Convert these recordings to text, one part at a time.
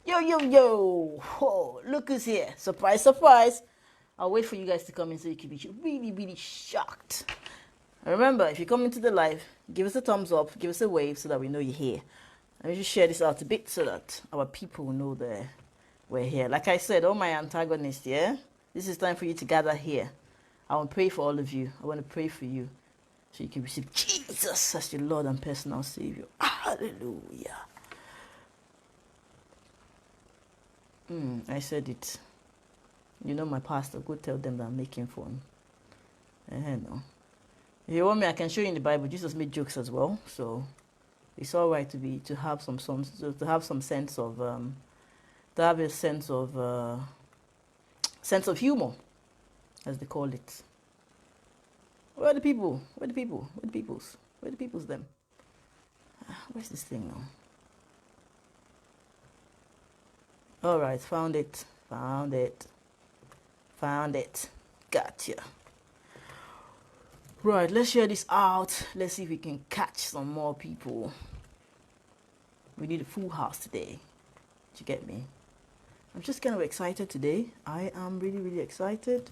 Yo. Oh, look who's here. Surprise, surprise. I'll wait for you guys to come in so you can be really shocked. And remember, if you come into the live, give us a thumbs up, give us a wave so that we know you're here. Let me just share this out a bit so that our people know that we're here. Like I said, all my antagonists, yeah? This is time for you to gather here. I want to pray for all of you. I want to pray for you so you can receive Jesus as your Lord and personal Savior. Hallelujah. I said it. You know my pastor. Go tell them that I'm making fun. No. If you want me, I can show you in the Bible. Jesus made jokes as well, so it's all right to have some sense of humor, as they call it. Where are the people? Where are the people? Where are the peoples? Where are the peoples them? Where's this thing now? All right, found it. Gotcha. Right, let's share this out. Let's see if we can catch some more people. We need a full house today. Did you get me? I'm just kind of excited today. I am really excited.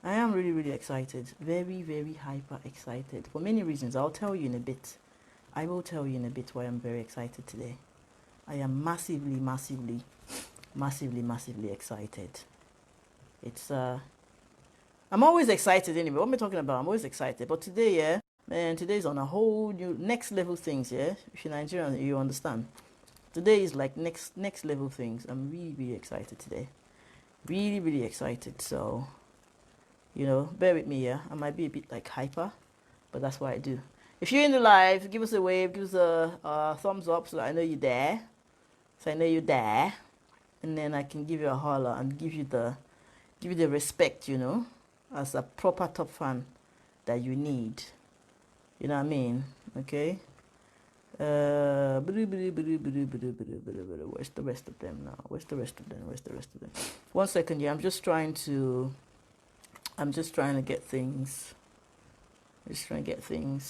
I am really excited. Very hyper excited. For many reasons. I'll tell you in a bit. I will tell you in a bit why I'm very excited today. I am massively excited. It's I'm always excited anyway. What am I talking about? I'm always excited. But today, yeah, man, today's on a whole new next level things, yeah? If you're Nigerian, you understand. Today is like next level things. I'm really excited today. Really excited. So, you know, bear with me, yeah? I might be a bit like hyper, but that's what I do. If you're in the live, give us a wave, give us a thumbs up so that I know you're there. So I know you're there. And then I can give you a holler and give you the respect, you know, as a proper top fan that you need. You know what I mean? Okay. Where's the rest of them now? Where's the rest of them? 1 second, yeah. I'm just trying to get things.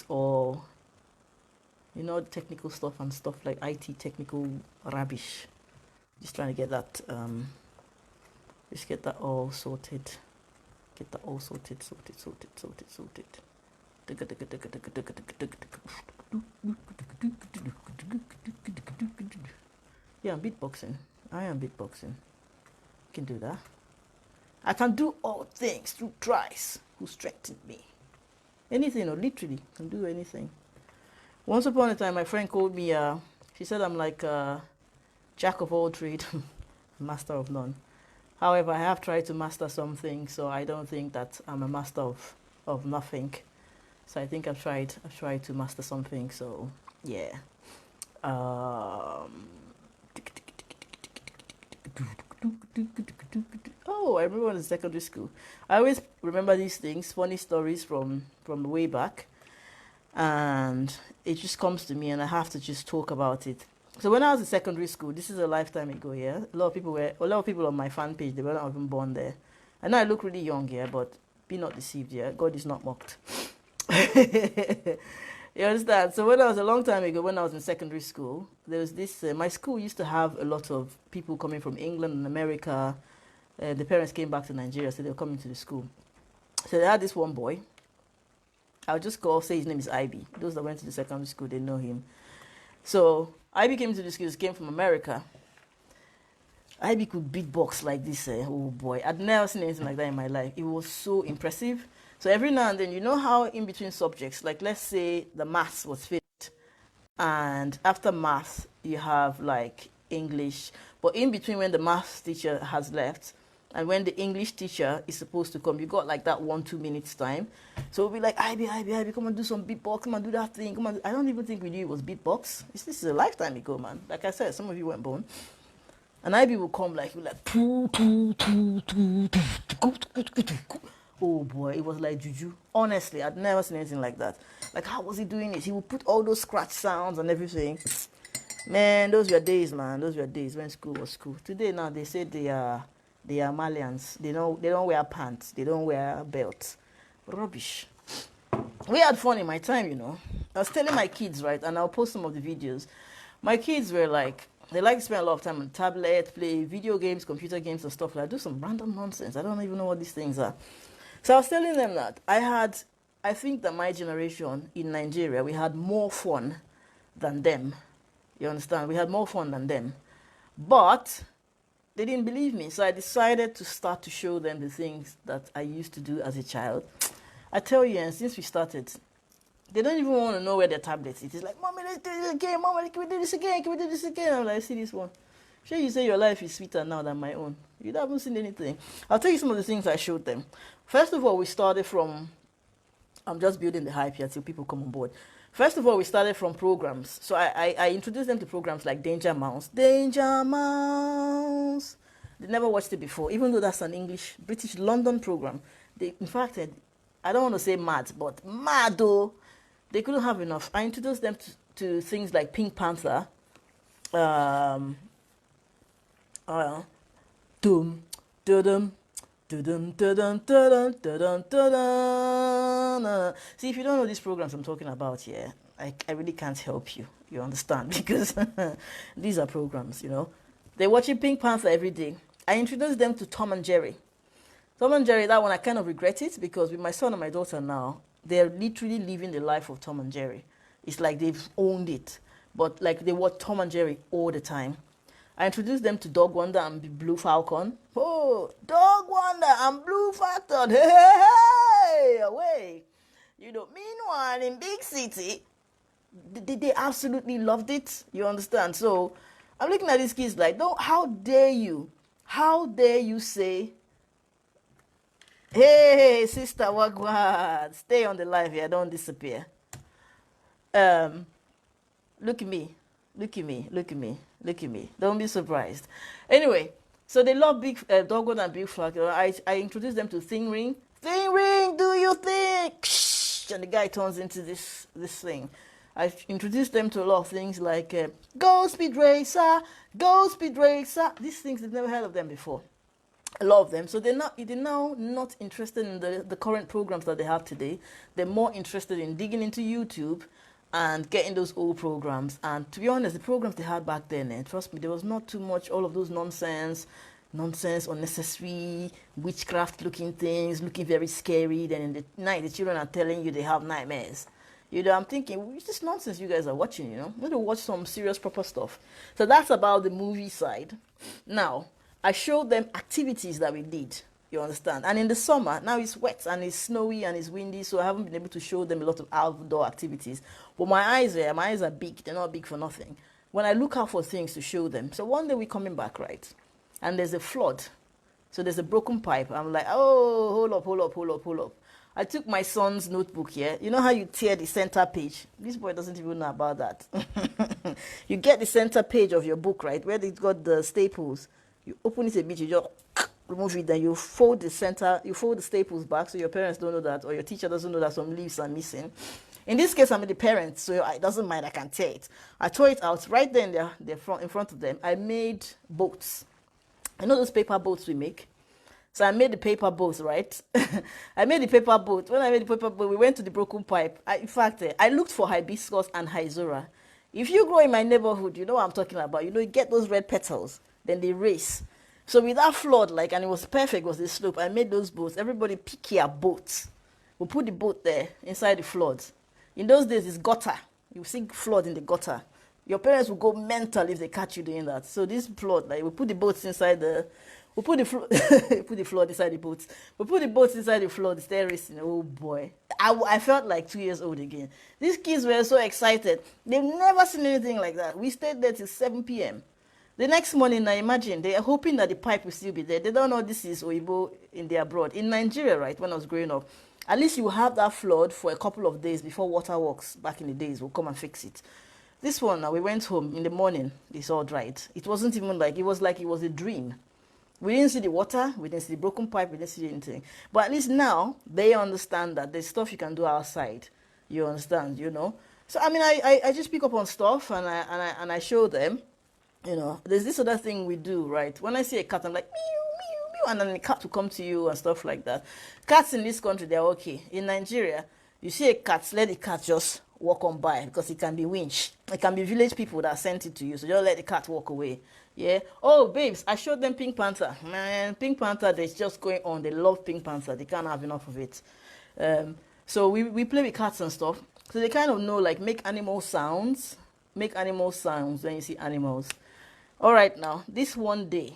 All, you know, technical stuff and stuff like IT technical rubbish. Just trying to get that just get that all sorted. Sorted. Yeah, I'm beatboxing. I am beatboxing. I can do that. I can do all things through Christ who strengthened me. Anything, or literally, can do anything. Once upon a time, my friend called me, she said I'm like jack of all trades, master of none. However, I have tried to master something, so I don't think that I'm a master of nothing. So I think I've tried to master something. So yeah. Oh, I remember when I was in secondary school. I always remember these things, funny stories from way back, and it just comes to me, and I have to just talk about it. So when I was in secondary school, this is a lifetime ago, yeah. A lot of people on my fan page, they were not even born there. I know I look really young, yeah, but be not deceived, yeah. God is not mocked. You understand? So when I was a long time ago, when I was in secondary school, there was this. My school used to have a lot of people coming from England and America. The parents came back to Nigeria, so they were coming to the school. So they had this one boy. I'll just say his name is Ivy. Those that went to the secondary school, they know him. So Ivy came to the school, came from America. Ivy could beatbox like this. Oh boy, I'd never seen anything like that in my life. It was so impressive. So every now and then, you know how in between subjects, like let's say the maths was finished, and after maths you have like English, but in between when the maths teacher has left and when the English teacher is supposed to come, you got like that 1-2 minutes time. So we'll be like, Ivy, come and do some beatbox, come and do that thing, come on. I don't even think we knew it was beatbox. This is a lifetime ago, man. Like I said, some of you weren't born. And Ivy will come like, oh boy, it was like juju. Honestly, I'd never seen anything like that. Like, how was he doing it? He would put all those scratch sounds and everything. Man, those were days, man. Those were days when school was school. Today now they say they are Malians. They don't wear pants. They don't wear belts. Rubbish. We had fun in my time, you know. I was telling my kids, right, and I'll post some of the videos. My kids were like, They like to spend a lot of time on tablet, play video games, computer games, and stuff like that. Do some random nonsense. I don't even know what these things are. So I was telling them that I think that my generation in Nigeria, we had more fun than them. You understand? We had more fun than them. But they didn't believe me. So I decided to start to show them the things that I used to do as a child. I tell you, and since we started, they don't even want to know where their tablet is. It's like, Mommy, let's do this again. Mommy, can we do this again? Can we do this again? I'm like, see this one. Sure, you say your life is sweeter now than my own. You haven't seen anything. I'll tell you some of the things I showed them. First of all, we started from, I'm just building the hype here till people come on board. First of all, we started from programs. So I introduced them to programs like Danger Mouse. Danger Mouse. They never watched it before, even though that's an English, British London program. They, in fact, I don't want to say mad, but mad though. They couldn't have enough. I introduced them to things like Pink Panther. Dum, dum, dum, dum, dum, dum, dum, dum, dum. See, if you don't know these programs I'm talking about here, I really can't help you. You understand? Because these are programs, you know. They're watching Pink Panther every day. I introduced them to Tom and Jerry. Tom and Jerry, that one I kind of regret it because with my son and my daughter now, they're literally living the life of Tom and Jerry. It's like they've owned it. But like they watch Tom and Jerry all the time. I introduced them to Dog Wonder and Blue Falcon. Oh, Dog Wonder and Blue Falcon. Hey, hey, hey, away. You know, meanwhile, in big city, they absolutely loved it. You understand? So I'm looking at these kids like, don't, how dare you? How dare you say, hey, sister, what? Stay on the live here, don't disappear. Look at me, look at me, look at me, look at me. Don't be surprised. Anyway, so they love Big Dogwood and Big Flag. I introduced them to Thing Ring. Thing Ring, do you think? And the guy turns into this thing. I introduced them to a lot of things like Go Speed Racer, Go Speed Racer. These things, they've never heard of them before. A lot of them. So they're now not interested in the current programs that they have today. They're more interested in digging into YouTube and getting those old programs. And to be honest, the programs they had back then, trust me, there was not too much, all of those nonsense, unnecessary, witchcraft looking things, looking very scary. Then in the night, the children are telling you they have nightmares. You know, I'm thinking, it's just nonsense you guys are watching, you know. You need to watch some serious, proper stuff. So that's about the movie side. Now, I showed them activities that we did. You understand? And in the summer, now it's wet and it's snowy and it's windy, so I haven't been able to show them a lot of outdoor activities. But my eyes are big. They're not big for nothing. When I look out for things to show them. So one day we're coming back, right? And there's a flood. So there's a broken pipe. I'm like, oh, hold up. I took my son's notebook here. You know how you tear the center page? This boy doesn't even know about that. You get the center page of your book, right? Where they got the staples. You open it a bit, you just remove it, then you fold the staples back so your parents don't know that, or your teacher doesn't know that some leaves are missing. In this case, I'm the parent, so it doesn't mind, I can tear it. I tore it out right then in front of them. I made boats. You know those paper boats we make? So I made the paper boats, right? I made the paper boat. When I made the paper boat, we went to the broken pipe. In fact, I looked for hibiscus and hizora. If you grow in my neighborhood, you know what I'm talking about. You know, you get those red petals, then they race. So with that flood, and it was perfect, was the slope. I made those boats. Everybody pick your boats. We put the boat there inside the flood. In those days, it's gutter. You see flood in the gutter. Your parents will go mental if they catch you doing that. So this flood, we put the boats inside we put the flood inside the boats. We put the boats inside the flood. They're racing. Oh boy, I felt like 2 years old again. These kids were so excited. They've never seen anything like that. We stayed there till 7 p.m. The next morning, I imagine, they are hoping that the pipe will still be there. They don't know this is Oyibo in their abroad. In Nigeria, right, when I was growing up, at least you have that flood for a couple of days before waterworks back in the days will come and fix it. This one, we went home in the morning, it's all dried. It wasn't even like it was a dream. We didn't see the water, we didn't see the broken pipe, we didn't see anything. But at least now, they understand that there's stuff you can do outside. You understand, you know? So, I mean, I just pick up on stuff and I show them. You know, there's this other thing we do, right? When I see a cat, I'm like, meow, meow, meow, and then the cat will come to you and stuff like that. Cats in this country, they're okay. In Nigeria, you see a cat, let the cat just walk on by, because it can be winch. It can be village people that sent it to you. So just let the cat walk away. Yeah. Oh, babes, I showed them Pink Panther. Man, Pink Panther, they're just going on. They love Pink Panther. They can't have enough of it. So we play with cats and stuff. So they kind of know, like, make animal sounds. Make animal sounds when you see animals. All right, now, this one day,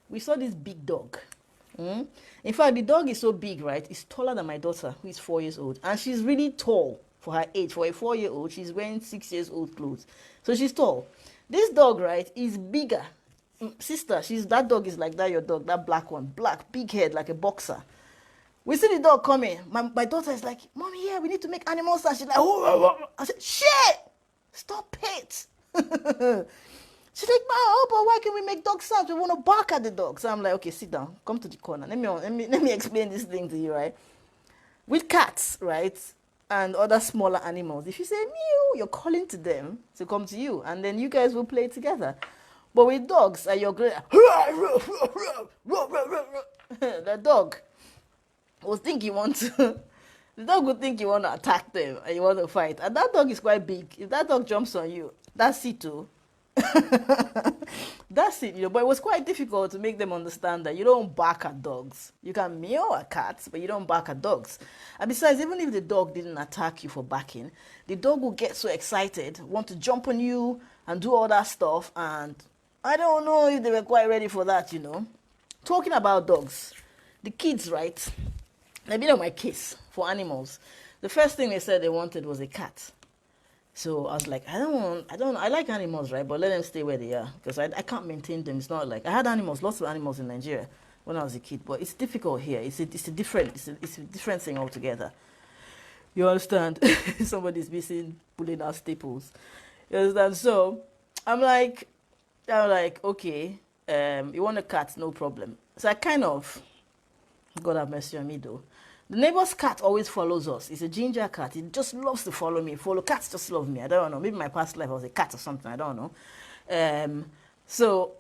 we saw this big dog. In fact, the dog is so big, right? It's taller than my daughter, who is 4 years old. And she's really tall for her age. For a 4-year-old, she's wearing 6 years old clothes. So she's tall. This dog, right, is bigger. Sister, that dog is like that, your dog, that black one. Black, big head, like a boxer. We see the dog coming. My daughter is like, Mommy, yeah, we need to make animal sounds. She's like, oh. I said, shit! Stop it! She's like, oh, but why can we make dog sounds? We want to bark at the dog. So I'm like, okay, sit down. Come to the corner. Let me explain this thing to you, right? With cats, right, and other smaller animals, if you say meow, you're calling to them to come to you, and then you guys will play together. But with dogs, you're great. The dog will think you want to. The dog will think you want to attack them and you want to fight. And that dog is quite big. If that dog jumps on you, that's it too. That's it, but it was quite difficult to make them understand that you don't bark at dogs. You can meow at cats, but you don't bark at dogs. And besides, even if the dog didn't attack you for barking, the dog will get so excited, want to jump on you and do all that stuff. And I don't know if they were quite ready for that. Talking about dogs, the kids, right, they've been on my case for animals. The first thing they said they wanted was a cat. So I was like, I like animals, right? But let them stay where they are, because I can't maintain them. It's not like, I had animals, lots of animals in Nigeria when I was a kid, but it's difficult here. It's a different thing altogether. You understand? Somebody's missing, pulling out staples. You understand? So I'm like, okay, you want a cat, no problem. So I kind of, God have mercy on me though. The neighbor's cat always follows us. It's a ginger cat. It just loves to follow me. Cats just love me. I don't know. Maybe my past life I was a cat or something. I don't know. So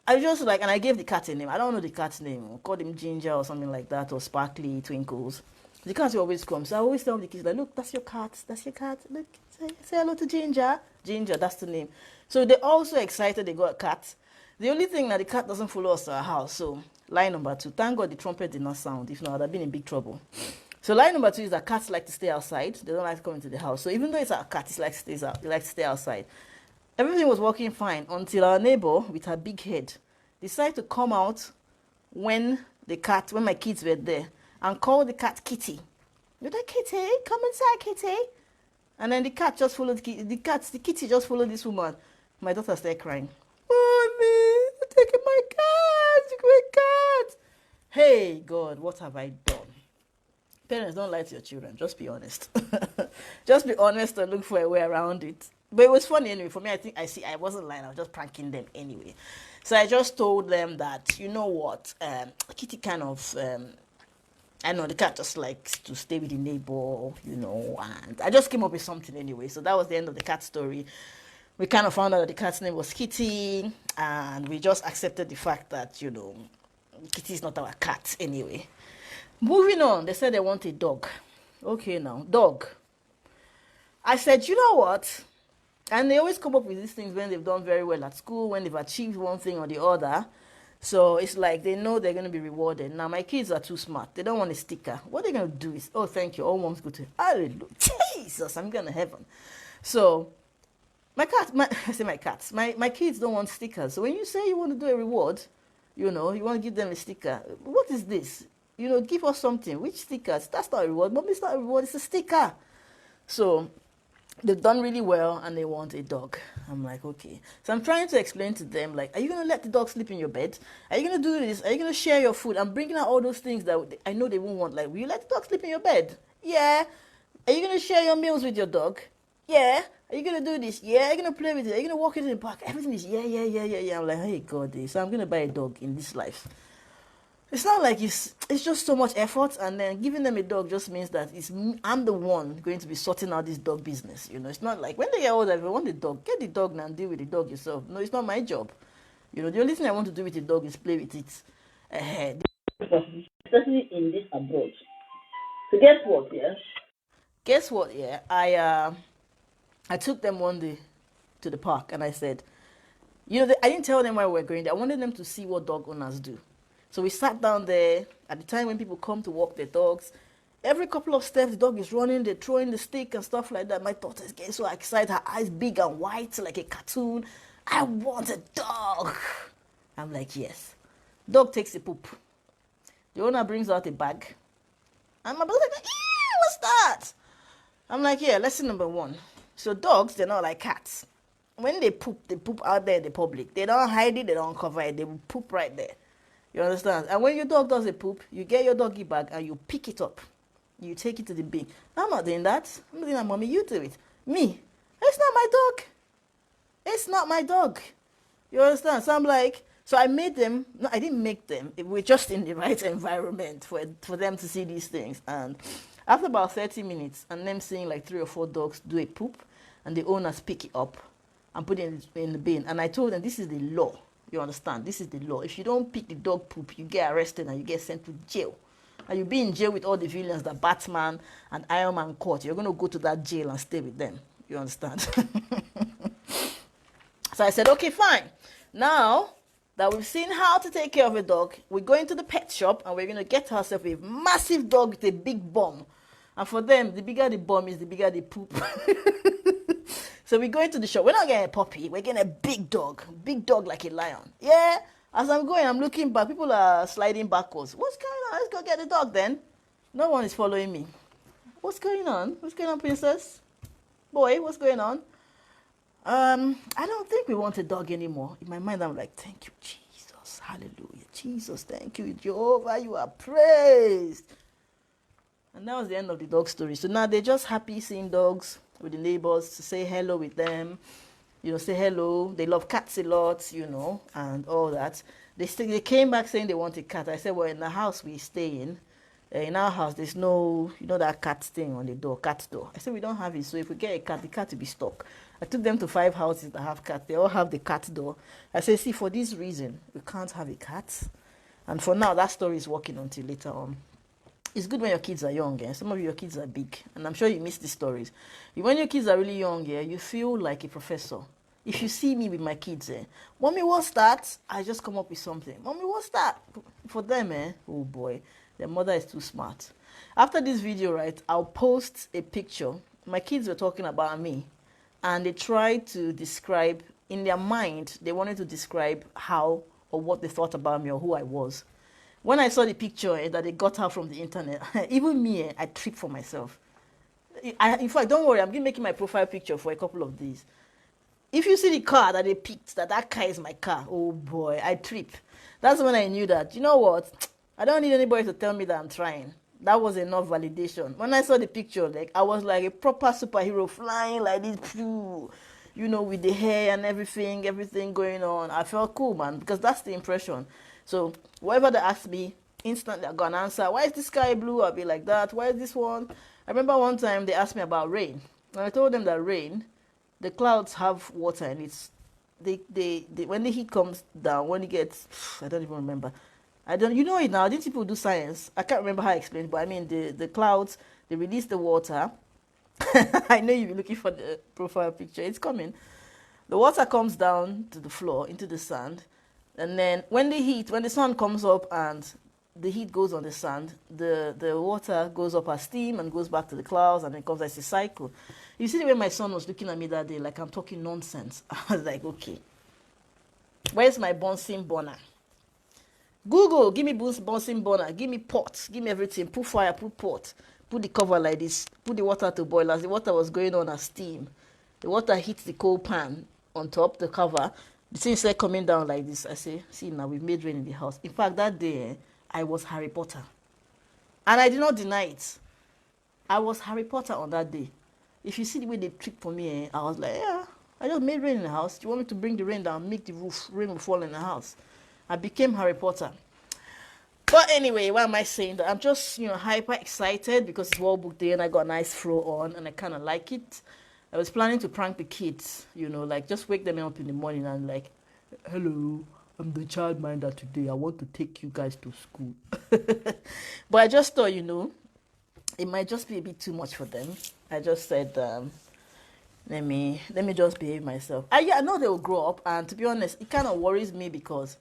I just and I gave the cat a name. I don't know the cat's name. I called him Ginger or something like that, or Sparkly, Twinkles. The cat will always come. So I always tell the kids, like, look, that's your cat. That's your cat. Look, say hello to Ginger. Ginger, that's the name. So they're also excited they got a cat. The only thing that the cat doesn't follow us to our house. So lie number 2. Thank God the trumpet did not sound. If not, I'd have been in big trouble. So lie number 2 is that cats like to stay outside. They don't like to come into the house. So even though it's our cat, it likes to stay outside. Everything was working fine until our neighbor with her big head decided to come out when my kids were there, and call the cat Kitty. You're like, Kitty, come inside, Kitty. And then the cat just followed the kitty just followed this woman. My daughter started crying. Mommy, you're taking my cat. You're my cat. Hey, God, what have I done? Parents, don't lie to your children. Just be honest. Just be honest and look for a way around it. But it was funny anyway. For me, I wasn't lying. I was just pranking them anyway. So I just told them that, you know what, Kitty kind of, I know the cat just likes to stay with the neighbor, and I just came up with something anyway. So that was the end of the cat story. We kind of found out that the cat's name was Kitty, and we just accepted the fact that, Kitty is not our cat anyway. Moving on, they said they want a dog. Okay, now, dog. I said, you know what? And they always come up with these things when they've done very well at school, when they've achieved one thing or the other. So it's like they know they're going to be rewarded. Now, my kids are too smart. They don't want a sticker. What they're going to do is, oh, thank you. All moms go to, hallelujah. Jesus, I'm going to heaven. So my kids don't want stickers. So when you say you want to do a reward, you want to give them a sticker. What is this? Give us something. Which stickers? That's not a reward. Mom, it's not a reward. It's a sticker. So they've done really well and they want a dog. I'm like, okay. So I'm trying to explain to them, like, are you going to let the dog sleep in your bed? Are you going to do this? Are you going to share your food? I'm bringing out all those things that I know they won't want. Like, will you let the dog sleep in your bed? Yeah. Are you going to share your meals with your dog? Yeah. Are you going to do this? Yeah. Are you going to play with it? Are you going to walk it in the park? Everything is yeah. I'm like, hey, God, so I'm going to buy a dog in this life. It's not like it's just so much effort, and then giving them a dog just means that I'm the one going to be sorting out this dog business. It's not like when they get older, if you want a dog, get the dog now and deal with the dog yourself. No, it's not my job. The only thing I want to do with the dog is play with it. Especially in this abroad. So guess what? Yeah. Guess what? Yeah, I took them one day to the park, and I said, I didn't tell them why we were going there. I wanted them to see what dog owners do. So we sat down there at the time when people come to walk their dogs. Every couple of steps, the dog is running, they're throwing the stick and stuff like that. My daughter is getting so excited, her eyes big and white like a cartoon. I want a dog. I'm like, yes. Dog takes a poop. The owner brings out a bag. And my brother's like, what's that? I'm like, yeah, lesson number one. So dogs, they're not like cats. When they poop out there in the public. They don't hide it, they don't cover it. They will poop right there. You understand? And when your dog does a poop, you get your doggy bag and you pick it up. You take it to the bin. I'm not doing that. I'm not doing that, mommy. You do it. Me. It's not my dog. It's not my dog. You understand? So I'm like, so I made them. No, I didn't make them. We're just in the right environment for them to see these things. And after about 30 minutes, and them seeing like 3 or 4 dogs do a poop, and the owners pick it up and put it in the bin. And I told them, this is the law. You understand? This is the law. If you don't pick the dog poop, you get arrested and you get sent to jail. And you'll be in jail with all the villains that Batman and Iron Man caught. You're going to go to that jail and stay with them. You understand? So I said, okay, fine. Now that we've seen how to take care of a dog, we're going to the pet shop and we're going to get ourselves a massive dog with a big bum. And for them, the bigger the bum is, the bigger the poop. So we're going to the shop. We're not getting a puppy. We're getting a big dog like a lion. Yeah. As I'm going, I'm looking back. People are sliding backwards. What's going on? Let's go get the dog then. No one is following me. What's going on? What's going on, princess? Boy, what's going on? I don't think we want a dog anymore. In my mind, I'm like, thank you, Jesus. Hallelujah. Jesus, thank you, Jehovah. You are praised. And that was the end of the dog story. So now they're just happy seeing dogs with the neighbors, to say hello with them, say hello. They love cats a lot, and all that. They came back saying they want a cat. I said, well, in the house we stay in our house, there's no, that cat thing on the door, cat door. I said, we don't have it. So if we get a cat, the cat will be stuck. I took them to 5 houses that have cats. They all have the cat door. I said, see, for this reason, we can't have a cat. And for now, that story is working until later on. It's good when your kids are young, eh? Some of your kids are big, and I'm sure you miss these stories. When your kids are really young, yeah, you feel like a professor. If you see me with my kids, Mommy, what's that? I just come up with something. Mommy, what's that? For them, oh boy, their mother is too smart. After this video, right, I'll post a picture. My kids were talking about me, and they tried to describe, in their mind, they wanted to describe how or what they thought about me or who I was. When I saw the picture that they got out from the internet, even me, I tripped for myself. In fact, don't worry, I'm making my profile picture for a couple of days. If you see the car that they picked, that car is my car, oh boy, I trip. That's when I knew that, you know what, I don't need anybody to tell me that I'm trying. That was enough validation. When I saw the picture, like I was like a proper superhero flying like this, with the hair and everything going on. I felt cool, man, because that's the impression. So whatever they ask me, instantly I got an answer. Why is the sky blue? I'll be like that. Why is this one? I remember one time they asked me about rain. And I told them that rain, the clouds have water and it's they when the heat comes down, when it gets, I don't even remember. You know it now. Didn't people do science? I can't remember how I explained, but I mean the clouds, they release the water. I know you'll be looking for the profile picture. It's coming. The water comes down to the floor, into the sand. And then when the sun comes up and the heat goes on the sand, the water goes up as steam and goes back to the clouds and it comes as a cycle. You see the way my son was looking at me that day, like I'm talking nonsense. I was like, okay, where's my Bunsen burner? Google, give me Bunsen burner, give me pots, give me everything, put fire, put pot, put the cover like this, put the water to boil. As the water was going on as steam, the water hits the coal pan on top, the cover. The thing started coming down like this. I say, see now, we've made rain in the house. In fact, that day, I was Harry Potter. And I did not deny it. I was Harry Potter on that day. If you see the way they tricked for me, I was like, yeah, I just made rain in the house. Do you want me to bring the rain down, make the rain will fall in the house? I became Harry Potter. But anyway, why am I saying that? I'm just, hyper excited because it's World Book Day and I got a nice throw on and I kind of like it. I was planning to prank the kids, like just wake them up in the morning and like, hello, I'm the childminder today. I want to take you guys to school. But I just thought, it might just be a bit too much for them. I just said, let me just behave myself. Yeah, I know they will grow up, and to be honest, it kind of worries me because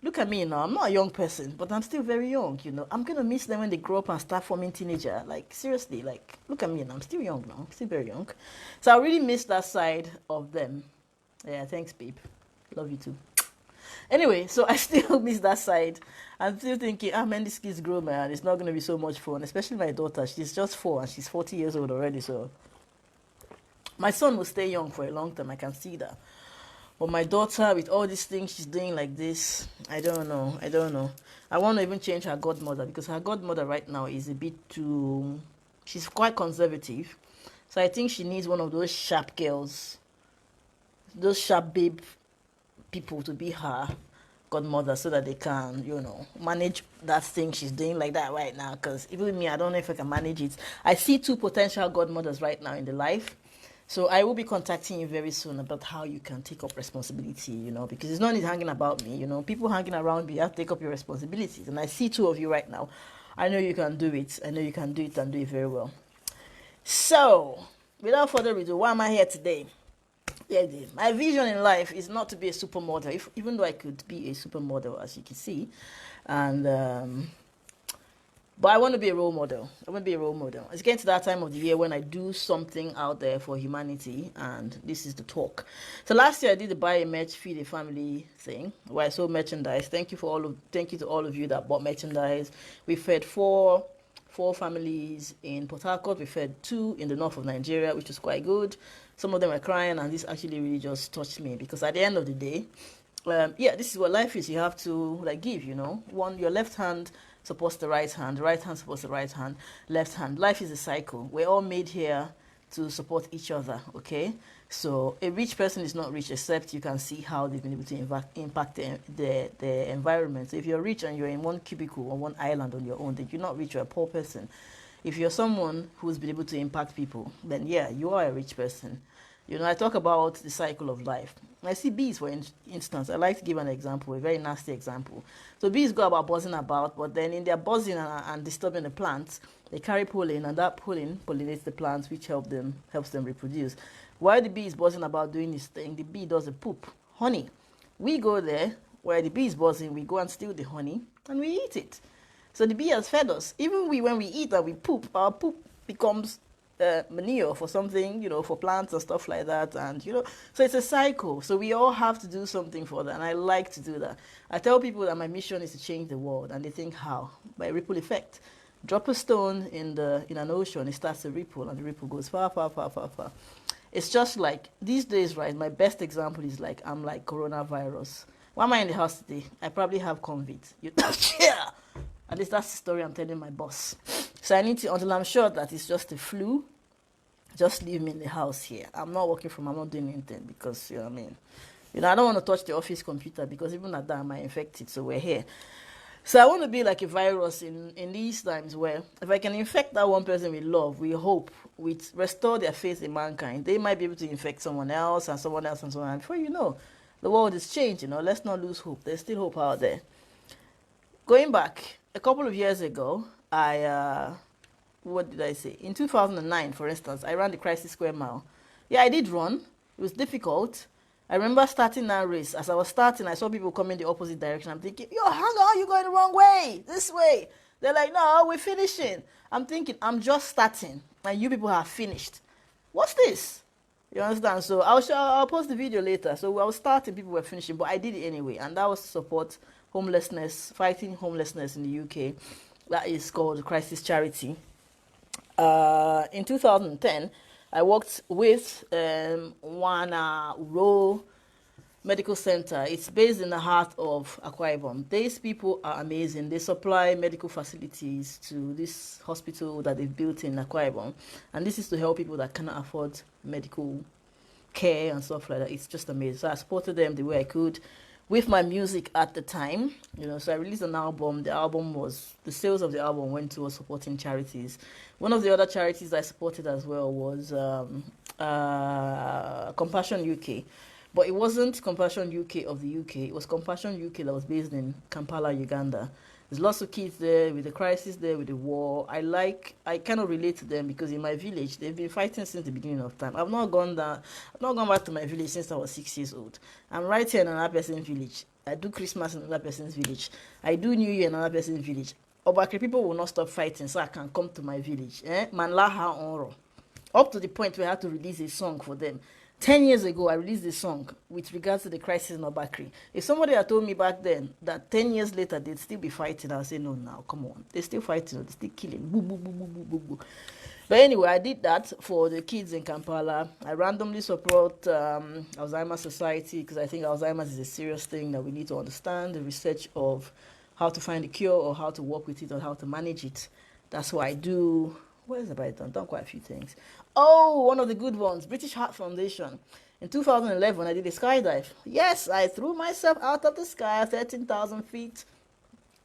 look at me now. I'm not a young person, but I'm still very young. I'm gonna miss them when they grow up and start forming teenager. Like seriously, like look at me now. I'm still young now. I'm still very young, so I really miss that side of them. Yeah, thanks, babe. Love you too. Anyway, so I still miss that side. I'm still thinking, man, these kids grow, man. It's not gonna be so much fun, especially my daughter. She's just 4 and she's 40 years old already. So my son will stay young for a long time. I can see that. But my daughter, with all these things she's doing like this, I don't know. I don't know. I want to even change her godmother because her godmother right now is a bit too. She's quite conservative. So I think she needs one of those sharp girls, those sharp babe people to be her godmother so that they can, manage that thing she's doing like that right now. Because even me, I don't know if I can manage it. I see 2 potential godmothers right now in the life. So I will be contacting you very soon about how you can take up responsibility, because it's not only hanging about me, people hanging around me, you have to take up your responsibilities. And I see 2 of you right now. I know you can do it. I know you can do it and do it very well. So, without further ado, why am I here today? Yeah, my vision in life is not to be a supermodel, even though I could be a supermodel, as you can see. And but I want to be a role model. I want to be a role model. It's getting to that time of the year when I do something out there for humanity, and this is the talk. So last year I did the buy a merch, feed a family thing where I sold merchandise. Thank you to all of you that bought merchandise. We fed four families in Port Harcourt. We fed 2 in the north of Nigeria, which was quite good. Some of them were crying, and this actually really just touched me because at the end of the day, this is what life is. You have to give. Your left hand supports the right hand supports the right hand, left hand. Life is a cycle. We're all made here to support each other, okay? So a rich person is not rich except you can see how they've been able to impact the environment. So if you're rich and you're in one cubicle on one island on your own, then you're not rich, you're a poor person. If you're someone who's been able to impact people, then yeah, you are a rich person. I talk about the cycle of life. I see bees, for instance. I like to give an example, a very nasty example. So bees go about buzzing about, but then in their buzzing and disturbing the plants, they carry pollen, and that pollen pollinates the plants, which helps them reproduce. While the bee is buzzing about doing this thing, the bee does a poop, honey. We go there, where the bee is buzzing, we go and steal the honey, and we eat it. So the bee has fed us. Even when we eat and we poop, our poop becomes manure for something, for plants and stuff like that. And, so it's a cycle. So we all have to do something for that. And I like to do that. I tell people that my mission is to change the world. And they think, how? By ripple effect. Drop a stone in an ocean, it starts to ripple, and the ripple goes far, far, far, far, far. It's just like, these days, right, my best example is I'm like coronavirus. Why am I in the house today? I probably have COVID. Yeah. At least that's the story I'm telling my boss. So I need to, until I'm sure that it's just a flu, just leave me in the house here. I'm not working I'm not doing anything because, I mean. I don't want to touch the office computer because even at that I might infect it, so we're here. So I want to be like a virus in these times where if I can infect that one person with love, with hope, with restore their faith in mankind, they might be able to infect someone else and someone else and so on. And before you know, the world is changed, let's not lose hope. There's still hope out there. Going back, a couple of years ago, what did I say? In 2009, for instance, I ran the Crisis Square Mile. Yeah, I did run. It was difficult. I remember starting that race. As I was starting, I saw people coming the opposite direction. I'm thinking, yo, hang on, you're going the wrong way. This way. They're like, no, we're finishing. I'm thinking, I'm just starting, and you people have finished. What's this? You understand? So I'll post the video later. So I was starting, people were finishing, but I did it anyway. And that was to support homelessness, fighting homelessness in the UK. That is called Crisis Charity. In 2010, I worked with Wana Uro Medical Center. It's based in the heart of Akwa Ibom. These people are amazing. They supply medical facilities to this hospital that they've built in Akwa Ibom. And this is to help people that cannot afford medical care and stuff like that. It's just amazing. So I supported them the way I could with my music at the time. So I released an album. The sales of the album went towards supporting charities. One of the other charities I supported as well was Compassion UK. But it wasn't Compassion UK of the UK. It was Compassion UK that was based in Kampala, Uganda. There's lots of kids there with the crisis there, with the war. I cannot relate to them because in my village, they've been fighting since the beginning of time. I've not gone back to my village since I was 6 years old. I'm right here in another person's village. I do Christmas in another person's village. I do New Year in another person's village. Obakri people will not stop fighting so I can come to my village. Manlaha Onro. Up to the point where I had to release a song for them. 10 years ago, I released a song with regards to the crisis in Obakri. If somebody had told me back then that 10 years later they'd still be fighting, I'll say, no, now, come on. They're still fighting, they're still killing. Boo, boo, boo, boo, boo, boo, boo. But anyway, I did that for the kids in Kampala. I randomly support Alzheimer's Society because I think Alzheimer's is a serious thing that we need to understand, the research of how to find a cure or how to work with it or how to manage it. That's what I do. What else have I done? Done quite a few things. Oh, one of the good ones, British Heart Foundation. In 2011, I did a skydive. Yes, I threw myself out of the sky, 13,000 feet.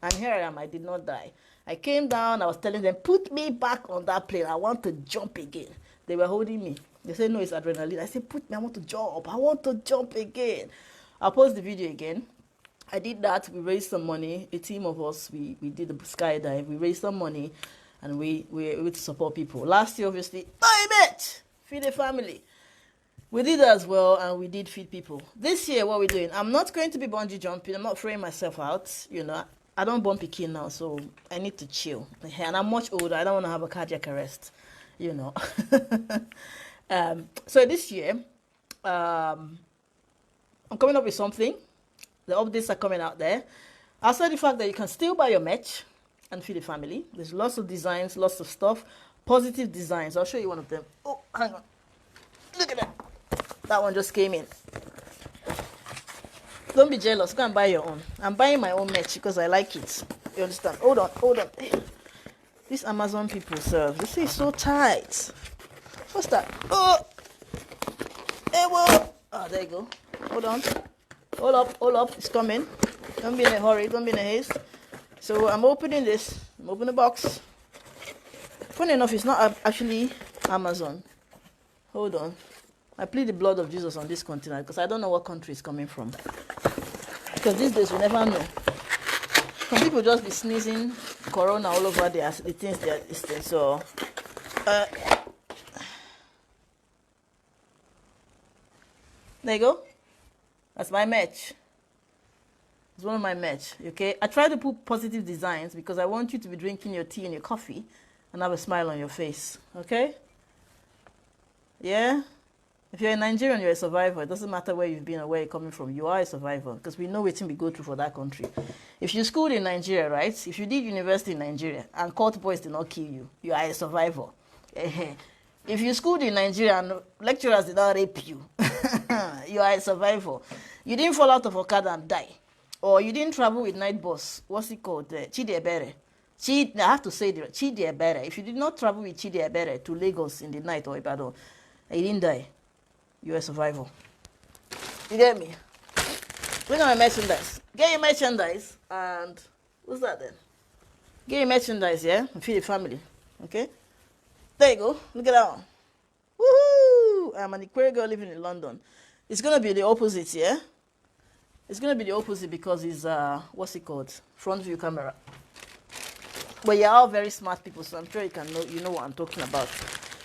And here I am, I did not die. I came down, I was telling them, put me back on that plane. I want to jump again. They were holding me. They said, no, it's adrenaline. I said, put me, I want to jump. I want to jump again. I'll post the video again. I did that. We raised some money. A team of us, we did the skydive. We raised some money. And we were able to support people. Last year, obviously, feed a family. We did that as well, and we did feed people. This year, what we're doing, I'm not going to be bungee jumping. I'm not throwing myself out. You know, I don't bump a now, so I need to chill. And I'm much older. I don't want to have a cardiac arrest, you know. So this year, I'm coming up with something. The updates are coming out there. Aside the fact that you can still buy your merch and feed the family. There's lots of designs, lots of stuff. Positive designs. I'll show you one of them. Oh, hang on. Look at that. That one just came in. Don't be jealous. Go and buy your own. I'm buying my own merch because I like it. You understand? Hold on. These Amazon people serve. This is so tight. What's that? Oh! Hey, whoa! Oh, there you go. Hold on. Hold up. It's coming. Don't be in a hurry. Don't be in a haste. So I'm opening this. I'm opening the box. Funny enough, it's not actually Amazon. Hold on. I plead the blood of Jesus on this container because I don't know what country it's coming from. Because these days we never know. Some people just be sneezing corona all over the things they are listing. So, there you go. That's my merch. It's one of my merch, okay? I try to put positive designs because I want you to be drinking your tea and your coffee and have a smile on your face, okay? Yeah? If you're a Nigerian, you're a survivor. It doesn't matter where you've been or where you're coming from. You are a survivor because we know what we go through for that country. If you schooled in Nigeria, right? If you did university in Nigeria and court boys did not kill you, you are a survivor. If you schooled in Nigeria and lecturers did not rape you, you are a survivor. You didn't fall out of Okada and die. Or you didn't travel with night bus. What's it called? Chidi Ebere. I have to say the Chidi Ebere. If you did not travel with Chidi Ebere to Lagos in the night or Ibadan, and you didn't die, you're a survivor. You get me? We're gonna merchandise. Get your merchandise and what's that then? Get your merchandise, yeah? And feed the family. Okay? There you go. Look at that one. Woohoo! I'm an Aquarian girl living in London. It's gonna be the opposite, yeah? It's going to be the opposite because it's, what's it called? Front view camera. But you're all very smart people, so I'm sure you know what I'm talking about.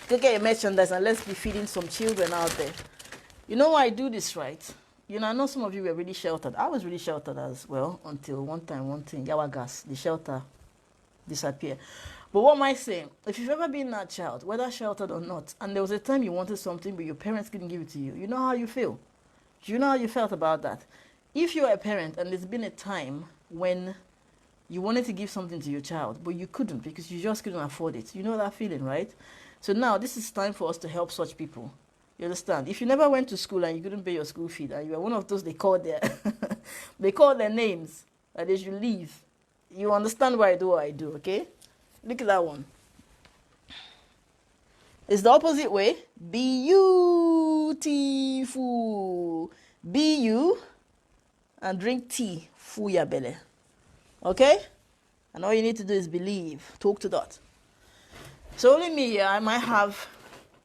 Go get your merchandise and let's be feeding some children out there. You know why I do this, right? You know, I know some of you were really sheltered. I was really sheltered as well until one thing, Yawa Gas, the shelter disappeared. But what am I saying? If you've ever been that child, whether sheltered or not, and there was a time you wanted something but your parents couldn't give it to you, you know how you feel? Do you know how you felt about that? If you're a parent and there's been a time when you wanted to give something to your child, but you couldn't because you just couldn't afford it, you know that feeling, right? So now this is time for us to help such people. You understand? If you never went to school and you couldn't pay your school fee, and you were one of those they call their names, and they should leave. You understand why I do what I do, okay? Look at that one. It's the opposite way. Beautiful. Be you. And drink tea, full your belly. Okay? And all you need to do is believe. Talk to that. So only me, I might have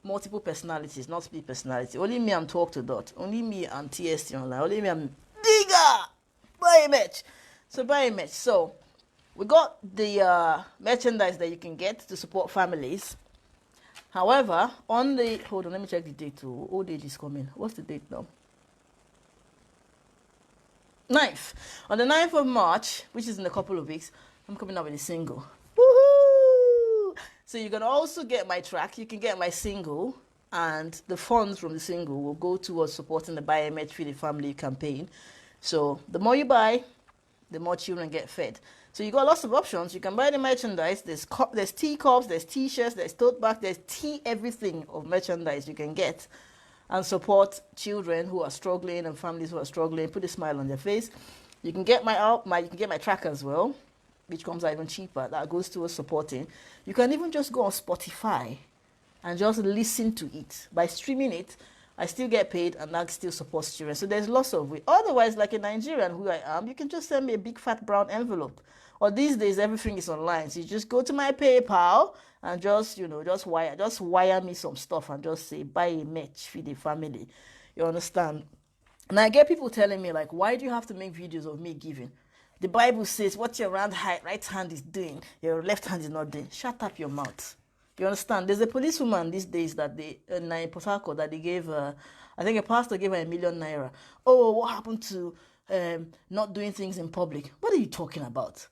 multiple personalities, not split personality. Only me, I'm talk to dot. Only me, I'm TST online. Only me, I'm digger. Buy a match. So buy a match. So We got the merchandise that you can get to support families. However, on the hold on, let me check the date. Oh, old age is coming. What's the date now? 9th. On the 9th of March, which is in a couple of weeks, I'm coming out with a single. Woohoo! So you can also get my track, you can get my single, and the funds from the single will go towards supporting the Buy a Match Feed the Family campaign. So the more you buy, the more children get fed. So you got lots of options. You can buy the merchandise. There's teacups, there's t-shirts, there's tote bags, there's everything of merchandise you can get and support children who are struggling and families who are struggling. Put a smile on their face. You can get you can get my track as well, which comes out even cheaper. That goes towards supporting. You can even just go on Spotify and just listen to it. By streaming it, I still get paid and that still supports children. So there's lots of ways. Otherwise, like a Nigerian who I am, you can just send me a big fat brown envelope. Or these days, everything is online. So you just go to my PayPal and just wire me some stuff and just say, buy a match, feed a family. You understand? And I get people telling me, like, why do you have to make videos of me giving? The Bible says, what your right hand is doing, your left hand is not doing. Shut up your mouth. You understand? There's a policewoman these days that in Port Harcourt that they gave, I think a pastor gave her ₦1 million. Oh, what happened to not doing things in public? What are you talking about?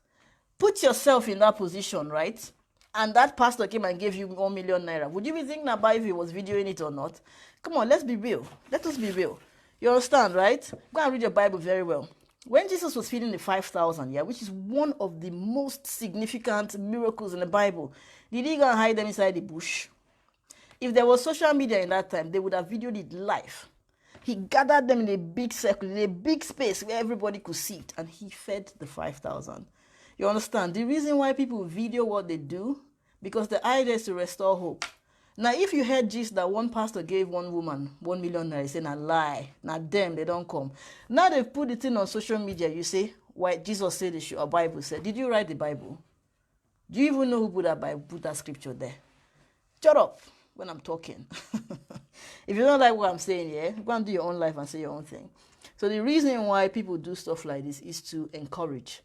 Put yourself in that position, right? And that pastor came and gave you ₦1 million. Would you be thinking about if he was videoing it or not? Come on, let's be real. Let us be real. You understand, right? Go and read your Bible very well. When Jesus was feeding the 5,000, which is one of the most significant miracles in the Bible, did he go and hide them inside the bush? If there was social media in that time, they would have videoed it live. He gathered them in a big circle, in a big space where everybody could see it, and he fed the 5,000. You understand? The reason why people video what they do, because the idea is to restore hope. Now, if you heard just that one pastor gave one woman ₦1 million, saying a lie, now them, they don't come. Now they put it in on social media, you say, why Jesus said it should, or Bible said. Did you write the Bible? Do you even know who put that scripture there? Shut up when I'm talking. If you don't like what I'm saying, go and do your own life and say your own thing. So the reason why people do stuff like this is to encourage.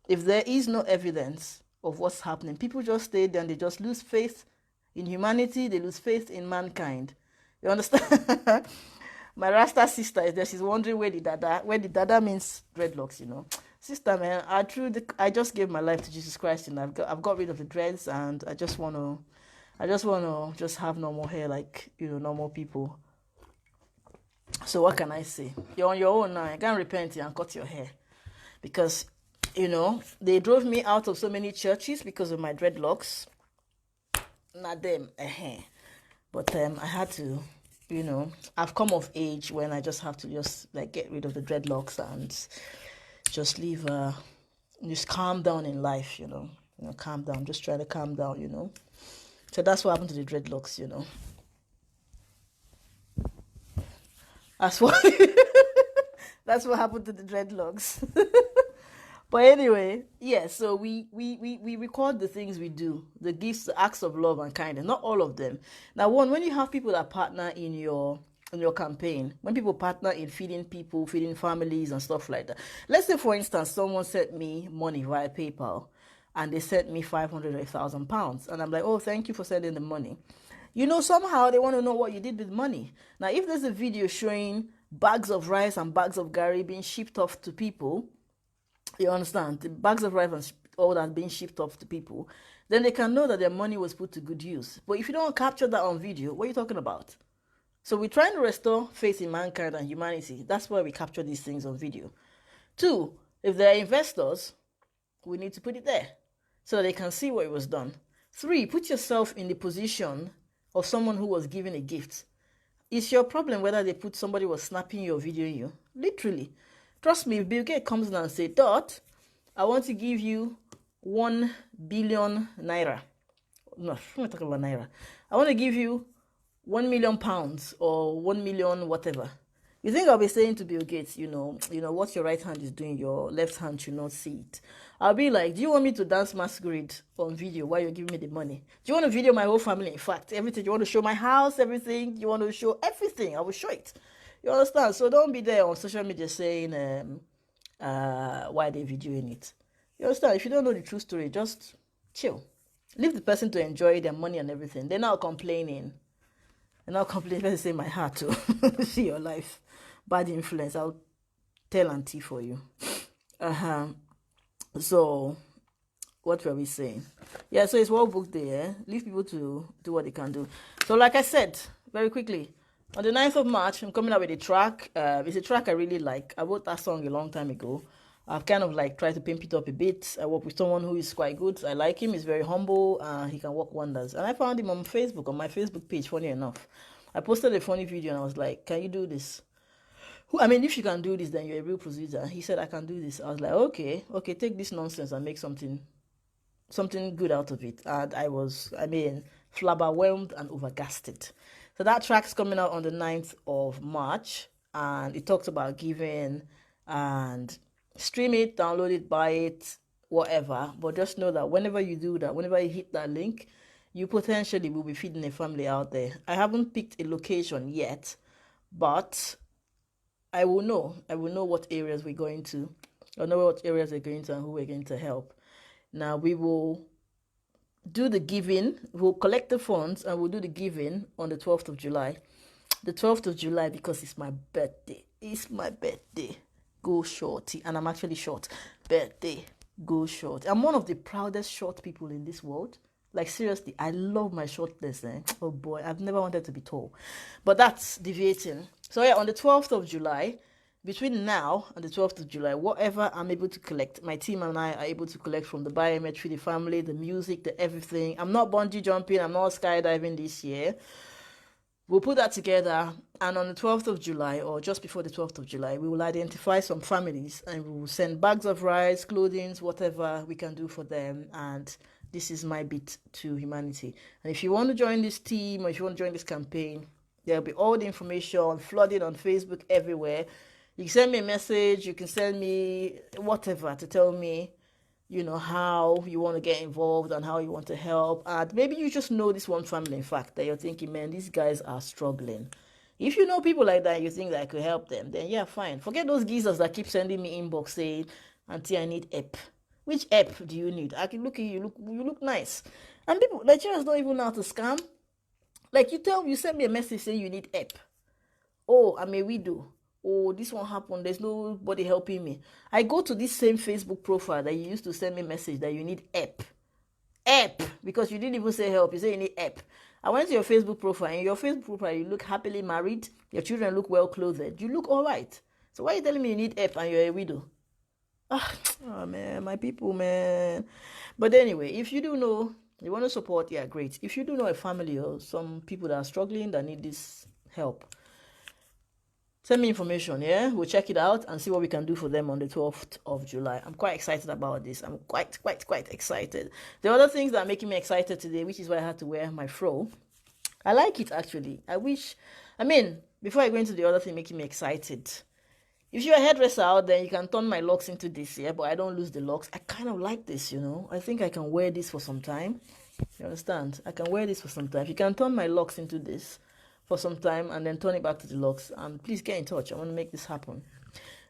If there is no evidence of what's happening, people just stay there and they just lose faith in humanity, they lose faith in mankind. You understand? My Rasta sister is there. She's wondering where the dada means dreadlocks, Sister, man, I just gave my life to Jesus Christ, and I've got rid of the dreads, and I just wanna just have normal hair like normal people. So what can I say? You're on your own now. You can't repent and cut your hair, because they drove me out of so many churches because of my dreadlocks. Not them, but I had to, I've come of age when I just have to just get rid of the dreadlocks and just live, just calm down in life, calm down, just try to calm down, So that's what happened to the dreadlocks, That's what that's what happened to the dreadlocks. But anyway, so we record the things we do, the gifts, the acts of love and kindness, not all of them. Now, when you have people that partner in your campaign, when people partner in feeding people, feeding families and stuff like that. Let's say, for instance, someone sent me money via PayPal and they sent me 500 or 1,000 pounds. And I'm like, oh, thank you for sending the money. Somehow they want to know what you did with money. Now, if there's a video showing bags of rice and bags of gari being shipped off to people, you understand, the bags of rice and all that being shipped off to people, then they can know that their money was put to good use. But if you don't capture that on video, what are you talking about? So we're trying to restore faith in mankind and humanity. That's why we capture these things on video. 2, if they're investors, we need to put it there so that they can see what it was done. 3, put yourself in the position of someone who was given a gift. It's your problem whether somebody was snapping you or videoing you. Literally. Trust me, if Bill Gates comes down and says, Dot, I want to give you 1 billion naira. No, I'm not talking about naira. I want to give you 1 million pounds or 1 million whatever. You think I'll be saying to Bill Gates, what your right hand is doing, your left hand should not see it. I'll be like, do you want me to dance masquerade on video while you're giving me the money? Do you want to video my whole family? In fact, everything. You want to show my house, everything? You want to show everything? I will show it. You understand? So don't be there on social media saying, why are they videoing it? You understand? If you don't know the true story, just chill. Leave the person to enjoy their money and everything. They're not complaining. They're not complaining. Let's say my heart to see your life. Bad influence. I'll tell auntie for you. Uh-huh. So what were we saying? Yeah, so it's World Book Day, eh? Leave people to do what they can do. So like I said, very quickly, on the 9th of March, I'm coming out with a track. It's a track I really like. I wrote that song a long time ago. I've kind of like tried to pimp it up a bit. I work with someone who is quite good. I like him. He's very humble. He can work wonders. And I found him on Facebook, on my Facebook page, funny enough. I posted a funny video and I was like, can you do this? I mean, if you can do this, then you're a real producer. He said, I can do this. I was like, okay, take this nonsense and make something good out of it. And flabberwhelmed and overgasted. So that track's coming out on the 9th of March. And it talks about giving and stream it, download it, buy it, whatever. But just know that whenever you do that, whenever you hit that link, you potentially will be feeding a family out there. I haven't picked a location yet, but I will know. I will know what areas we're going to. I know what areas we're going to and who we're going to help. Now we will do the giving. We'll collect the funds and we'll do the giving on the 12th of July. The 12th of July because it's my birthday. It's my birthday. Go shorty. And I'm actually short. Birthday. Go short. I'm one of the proudest short people in this world. Like seriously, I love my shortness. Oh boy, I've never wanted to be tall. But that's deviating. So yeah, on the 12th of July, between now and the 12th of July, whatever I'm able to collect, my team and I are able to collect from the biometry, the family, the music, the everything. I'm not bungee jumping, I'm not skydiving this year. We'll put that together, and on the 12th of July, or just before the 12th of July, we will identify some families and we will send bags of rice, clothing, whatever we can do for them. And this is my bit to humanity. And if you want to join this team or if you want to join this campaign, there'll be all the information flooded on Facebook everywhere. You can send me a message, you can send me whatever to tell me, how you want to get involved and how you want to help. And maybe you just know this one family, in fact, that you're thinking, man, these guys are struggling. If you know people like that, you think that I could help them, then yeah, fine. Forget those geezers that keep sending me inbox saying, Auntie, I need app. Which app do you need? I can look at you, you look nice. And people, Nigerians don't even know how to scam. Like you send me a message saying you need app. Oh, I'm a widow. Oh, this one happened. There's nobody helping me. I go to this same Facebook profile that you used to send me a message that you need app. App. Because you didn't even say help. You say you need app. I went to your Facebook profile. In your Facebook profile, you look happily married. Your children look well clothed. You look all right. So why are you telling me you need app and you're a widow? Oh man, my people, man. But anyway, if you do know, you want to support, yeah, great. If you do know a family or some people that are struggling that need this help, send me information, yeah? We'll check it out and see what we can do for them on the 12th of July. I'm quite excited about this. I'm quite excited. The other things that are making me excited today, which is why I had to wear my fro, I like it actually. Before I go into the other thing making me excited, if you're a hairdresser out there, you can turn my locks into this, yeah? But I don't lose the locks. I kind of like this, I think I can wear this for some time. You understand? I can wear this for some time. If you can turn my locks into this for some time and then turn it back to the locks, and please get in touch. I want to make this happen.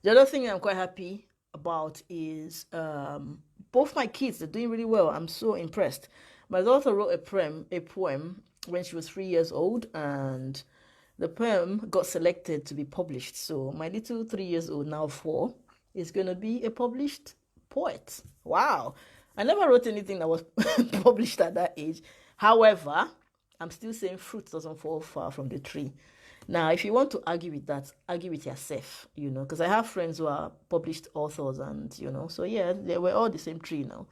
The other thing I'm quite happy about is both my kids are doing really well. I'm so impressed. My daughter wrote a poem when she was 3 years old, and the poem got selected to be published. So my little 3 years old, now 4, is going to be a published poet. Wow. I never wrote anything that was published at that age. However, I'm still saying fruit doesn't fall far from the tree. Now, if you want to argue with that, argue with yourself, because I have friends who are published authors and, so yeah, we're all the same tree now.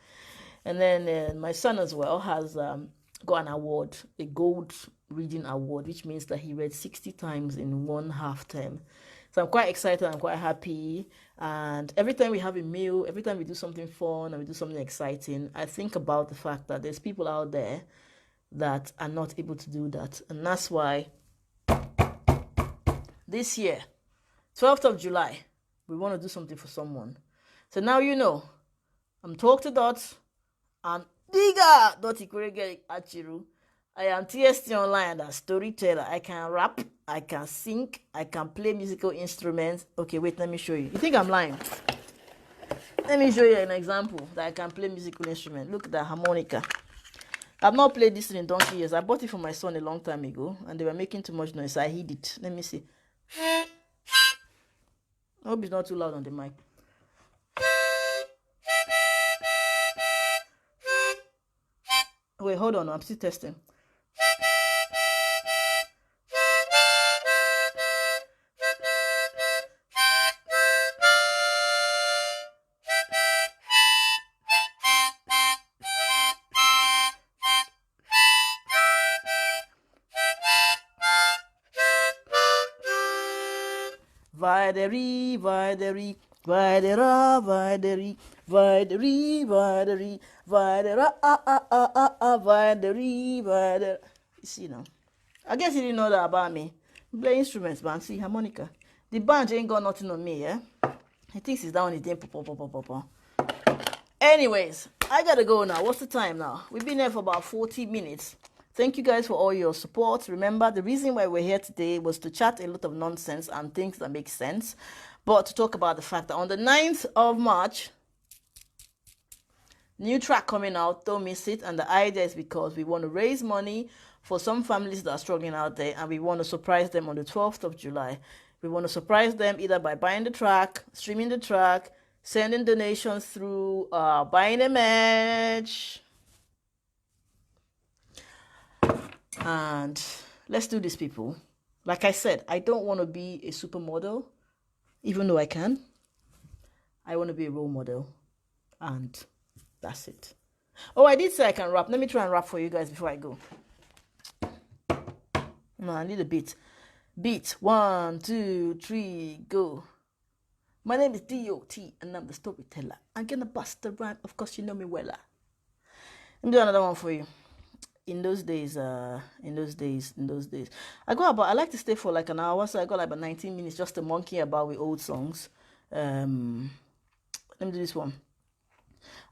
And then my son as well has got an award, a gold reading award, which means that he read 60 times in one half term. So I'm quite excited, I'm quite happy. And every time we have a meal, every time we do something fun and we do something exciting, I think about the fact that there's people out there that are not able to do that. And that's why this year, 12th of July, we want to do something for someone. So now I'm Talk to Dot, I'm Diga Dot Ikurege Achiru. I am TST Online and a storyteller. I can rap, I can sing, I can play musical instruments. Okay, wait, let me show you. You think I'm lying? Let me show you an example that I can play musical instrument. Look at that harmonica. I've not played this in donkey years. I bought it for my son a long time ago, and they were making too much noise, so I hid it. Let me see. I hope it's not too loud on the mic. Wait, hold on. I'm still testing. Videri, videri, videra, videri, videri, videri, videra, videri, videra. You see now? I guess you didn't know that about me. I play instruments, man. See, harmonica. The band ain't got nothing on me, yeah? He thinks he's down his day. Anyways, I gotta go now. What's the time now? We've been here for about 40 minutes. Thank you guys for all your support. Remember, the reason why we're here today was to chat a lot of nonsense and things that make sense, but to talk about the fact that on the 9th of March, new track coming out, don't miss it. And the idea is because we want to raise money for some families that are struggling out there, and we want to surprise them on the 12th of July. We want to surprise them either by buying the track, streaming the track, sending donations through buying a merch. And let's do this, people. Like I said, I don't want to be a supermodel, even though I can. I want to be a role model, and that's it. Oh, I did say I can rap. Let me try and rap for you guys before I go. No, I need a beat. Beat. 1, 2, 3, go. My name is D.O.T. and I'm the storyteller. I'm gonna bust the rhyme. Of course, you know me well. Let me do another one for you. In those days, I like to stay for like an hour, so I got like about 19 minutes just to monkey about with old songs. Let me do this one.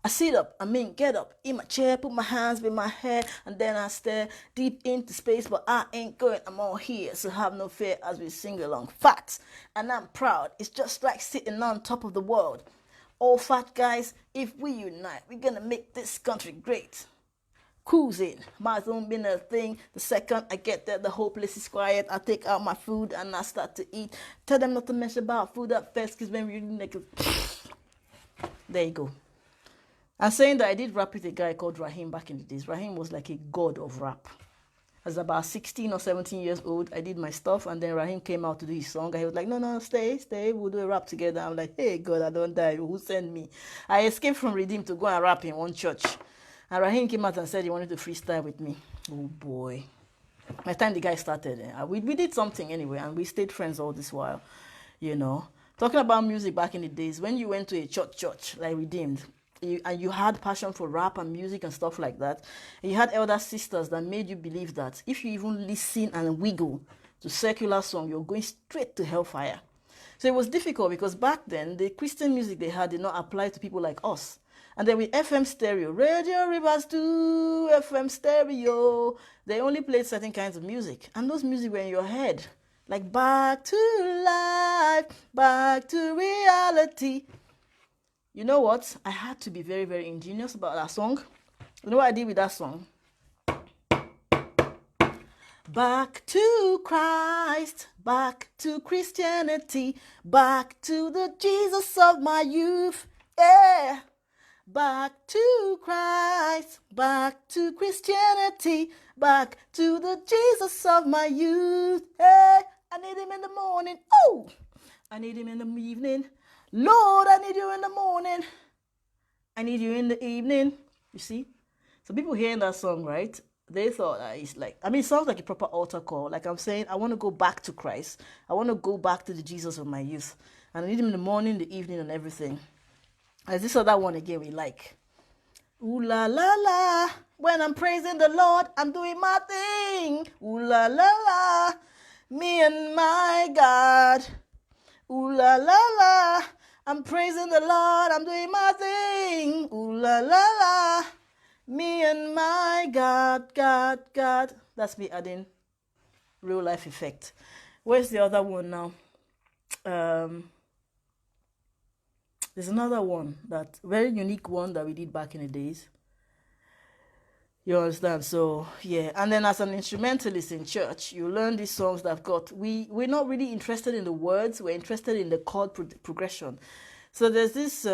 I sit up, get up in my chair, put my hands with my head, and then I stare deep into space, but I ain't going, I'm all here, so have no fear as we sing along. Facts, and I'm proud, it's just like sitting on top of the world. All fat guys, if we unite, we're gonna make this country great. Cruising, my zone been a thing. The second I get there, the whole place is quiet. I take out my food and I start to eat. Tell them not to mention about food at first, because when we make it, there you go. I'm saying that I did rap with a guy called Raheem back in the days. Raheem was like a god of rap. I was about 16 or 17 years old. I did my stuff, and then Raheem came out to do his song. And he was like, no, stay. We'll do a rap together. I'm like, hey, God, I don't die. Who sent me? I escaped from Redeem to go and rap in one church. And Raheem came out and said he wanted to freestyle with me. Oh, boy. By the time the guy started, we did something anyway, and we stayed friends all this while, you know. Talking about music back in the days, when you went to a church like Redeemed, and you had passion for rap and music and stuff like that, and you had elder sisters that made you believe that if you even listen and wiggle to secular song, you're going straight to hellfire. So it was difficult because back then, the Christian music they had did not apply to people like us. And then with FM stereo, Radio Rivers 2, FM stereo, they only played certain kinds of music. And those music were in your head. Like back to life, back to reality. You know what? I had to be very, very ingenious about that song. You know what I did with that song? Back to Christ, back to Christianity, back to the Jesus of my youth. Yeah. Back to Christ, back to Christianity, back to the Jesus of my youth. Hey, I need him in the morning. Oh, I need him in the evening. Lord, I need you in the morning. I need you in the evening. You see? So people hearing that song, right? They thought that it's like, it sounds like a proper altar call. Like I'm saying, I want to go back to Christ. I want to go back to the Jesus of my youth. And I need him in the morning, the evening, and everything. As this other one again we like. Ooh la la la. When I'm praising the Lord, I'm doing my thing. Ooh la la la. Me and my God. Ooh la la la. I'm praising the Lord, I'm doing my thing. Ooh la la la. Me and my God, God, God. That's me adding real life effect. Where's the other one now? There's another one, that very unique one that we did back in the days. You understand? So yeah, and then as an instrumentalist in church, you learn these songs that have got we're not really interested in the words, we're interested in the chord progression. So there's this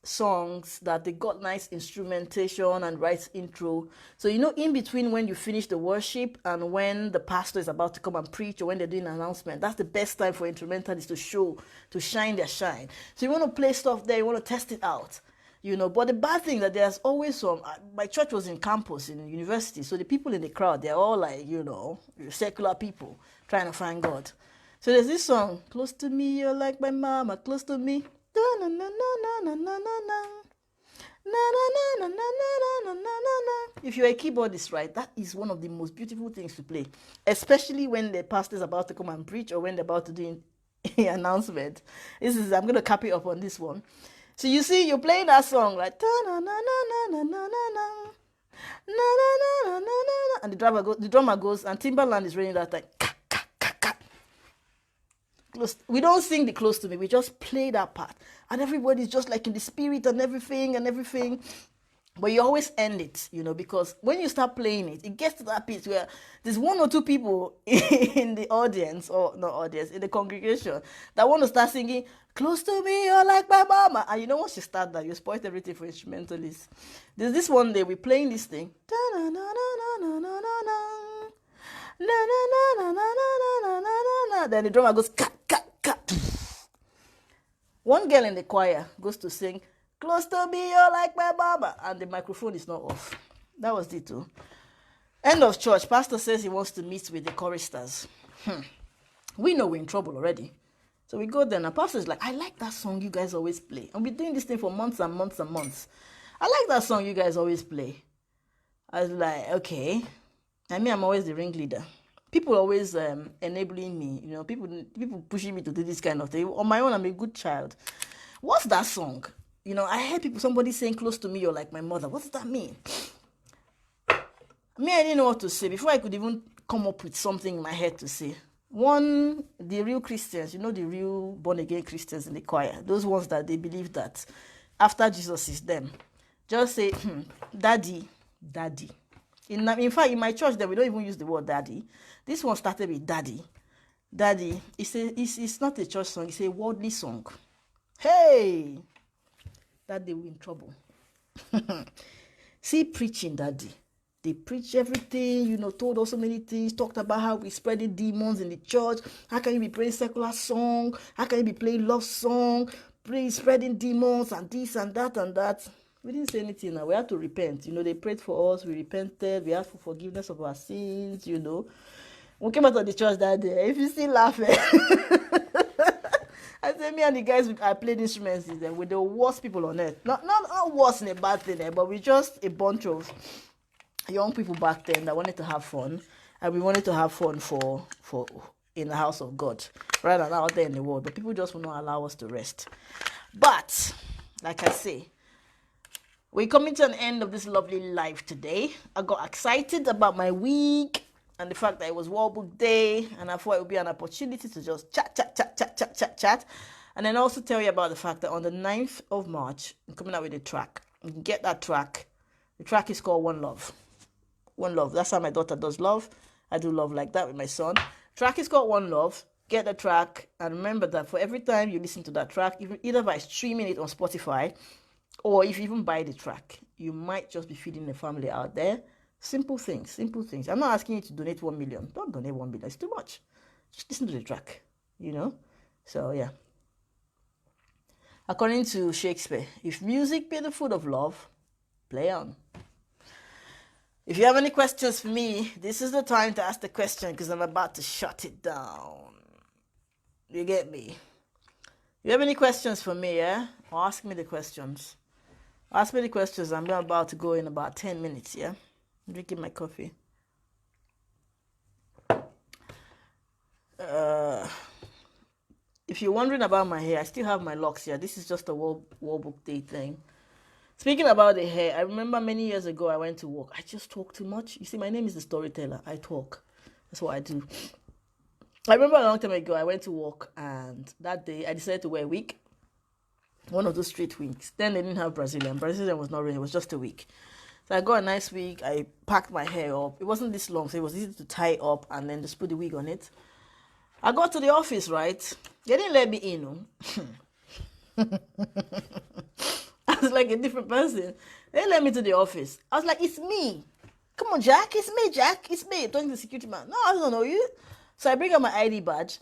songs that they got nice instrumentation and right intro. So you know, in between when you finish the worship and when the pastor is about to come and preach, or when they're doing an announcement, that's the best time for instrumentalists to show, to shine their shine. So you want to play stuff there, you want to test it out. You know, but the bad thing that there's always some. My church was in campus, in university, so the people in the crowd, they're all like, you know, secular people trying to find God. So there's this song, "Close to me, you're like my mama, close to me." Na na na na na na na na. Na na na na na na na na na. If you're a keyboardist, right, that is one of the most beautiful things to play, especially when the pastor is about to come and preach, or when they're about to do an announcement. I'm gonna cap it up on this one. So you see, you're playing that song like na na na na na na na na na na na na, and the drummer goes, and Timberland is running that like ka ka ka ka. Close. We don't sing the "Close to Me." We just play that part, and everybody's just like in the spirit and everything and everything. But you always end it, you know, because when you start playing it, it gets to that piece where there's one or two people in the audience, or not audience, in the congregation, that want to start singing "Close to Me, you're like my mama." And you know, once you start that, you spoil everything for instrumentalists. There's this one day we're playing this thing. Then the drummer goes, "Cut, cut, cut." One girl in the choir goes to sing, "Close to me, you're like my mama," and the microphone is not off. That was it too. End of church. Pastor says he wants to meet with the choristers. We know we're in trouble already. So we go there, and the pastor is like, "I like that song you guys always play. And we've been doing this thing for months and months and months. I like that song you guys always play." I was like, okay. I mean, I'm always the ringleader. People always enabling me, you know, people pushing me to do this kind of thing. On my own, I'm a good child. What's that song? You know, I heard somebody saying "Close to me, you're like my mother." What does that mean? Me, I didn't know what to say before I could even come up with something in my head to say. The real Christians, you know, the real born-again Christians in the choir, those ones that they believe that after Jesus is them, just say, "Daddy, daddy." In fact, in my church, that we don't even use the word daddy. This one started with daddy. Daddy, it's not a church song, it's a worldly song. Hey! That day we're in trouble. See, preaching that day. They preached everything, you know, told us so many things, talked about how we spreading demons in the church. How can you be playing secular song? How can you be playing love song? Spreading demons and this and that and that. We didn't say anything now. We had to repent. You know, they prayed for us. We repented. We asked for forgiveness of our sins, you know. We came out of the church that day. If you still laughing, I said, me and the guys, I played instruments with the worst people on earth. Not worse in a bad thing, but we just a bunch of young people back then that wanted to have fun. And we wanted to have fun for in the house of God, rather than out there in the world. But people just will not allow us to rest. But, like I say, we're coming to an end of this lovely life today. I got excited about my week and the fact that it was World Book Day, and I thought it would be an opportunity to just chat. And then also tell you about the fact that on the 9th of March, I'm coming out with a track. You can get that track. The track is called One Love. One Love. That's how my daughter does love. I do love like that with my son. Track is called One Love. Get the track, and remember that for every time you listen to that track, either by streaming it on Spotify, or if you even buy the track, you might just be feeding the family out there. Simple things. I'm not asking you to donate 1 million. Don't donate 1 million. It's too much. Just listen to the track, you know? So, yeah. According to Shakespeare, if music be the food of love, play on. If you have any questions for me, this is the time to ask the question, because I'm about to shut it down. You get me? If you have any questions for me, yeah? Or ask me the questions. Ask me the questions. I'm about to go in about 10 minutes, yeah? I'm drinking my coffee. If you're wondering about my hair, I still have my locks here. This is just a World Book Day thing. Speaking about the hair, I remember many years ago I went to work. I just talk too much. You see, my name is the storyteller. I talk. That's what I do. I remember a long time ago I went to work, and that day I decided to wear a wig. one of those straight weeks. Then they didn't have Brazilian. Brazilian was not raining. It was just a week. So I got a nice wig. I packed my hair up. It wasn't this long, so it was easy to tie up and then just put the wig on it. I got to the office, right? They didn't let me in. I was like a different person. They didn't let me to the office. I was like, it's me. Come on, Jack. It's me, Jack. It's me. Talking to the security man. No, I don't know you. So I bring out my ID badge.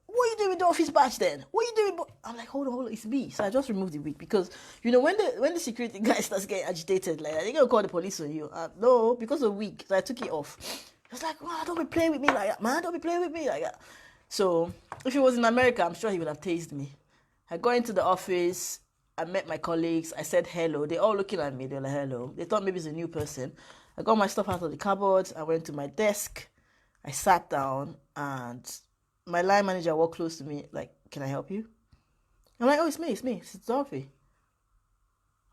What are you doing with the office badge then? What are you doing? I'm like, hold on, it's me. So I just removed the wig because, when the security guy starts getting agitated, like, they're going to call the police on you. No, because of wig. So I took it off. I was like, wow, don't be playing with me like that, man. Don't be playing with me like that. So if he was in America, I'm sure he would have tased me. I got into the office. I met my colleagues. I said hello. They all looking at me. They're like, hello. They thought maybe it's a new person. I got my stuff out of the cupboard. I went to my desk. I sat down, and my line manager walked close to me, like, can I help you? I'm like, oh, it's me. It's Dorothy.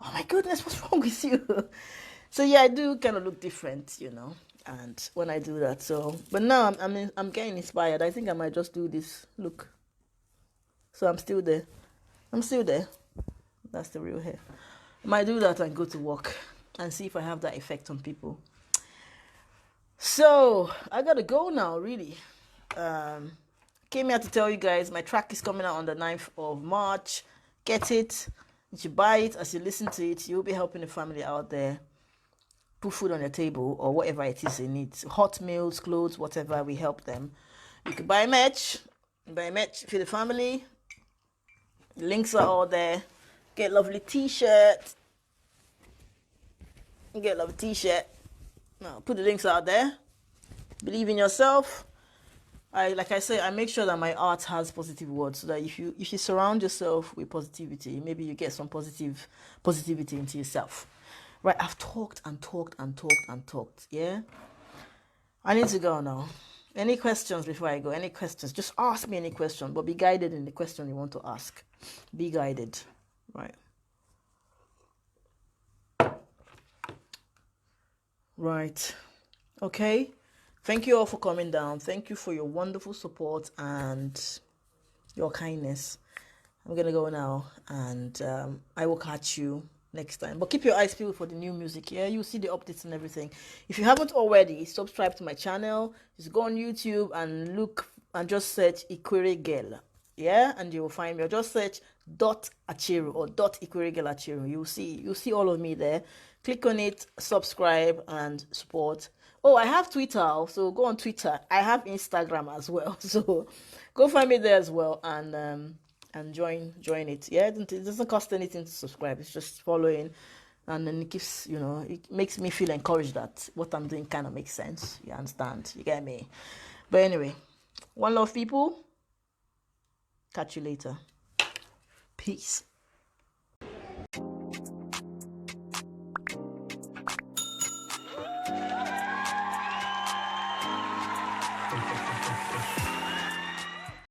Oh my goodness, what's wrong with you? So yeah, I do kind of look different, and when I do that. So, but now I'm getting inspired. I think I might just do this look. So I'm still there. That's the real hair. I might do that and go to work and see if I have that effect on people. So I gotta go now, really. Came here to tell you guys my track is coming out on the 9th of March. Get it. You should buy it. As you listen to it, you'll be helping the family out there. Put food on your table or whatever it is they need. Hot meals, clothes, whatever, we help them. You can buy merch. For the family. The links are all there. Get lovely t-shirt. Now, put the links out there. Believe in yourself. Like I say, I make sure that my art has positive words, so that if you surround yourself with positivity, maybe you get some positivity into yourself. Right, I've talked. Yeah, I need to go now. Any questions before I go? Any questions? Just ask me any question, but be guided in the question you want to ask. Be guided, right? Right. Okay. Thank you all for coming down. Thank you for your wonderful support and your kindness. I'm going to go now, and I will catch you next time. But keep your eyes peeled for the new music, yeah? You'll see the updates and everything. If you haven't already, subscribe to my channel. Just go on YouTube and look and just search Ikwere Girl, yeah? And you will find me. Or just search .achiru or .Ikwere Girl Achiru. You'll see all of me there. Click on it, subscribe, and support. Oh, I have Twitter, so go on Twitter. I have Instagram as well, so go find me there as well, and join it. Yeah, it doesn't cost anything to subscribe. It's just following, and then it keeps, it makes me feel encouraged that what I'm doing kind of makes sense. You understand? You get me? But anyway, one love, people. Catch you later. Peace.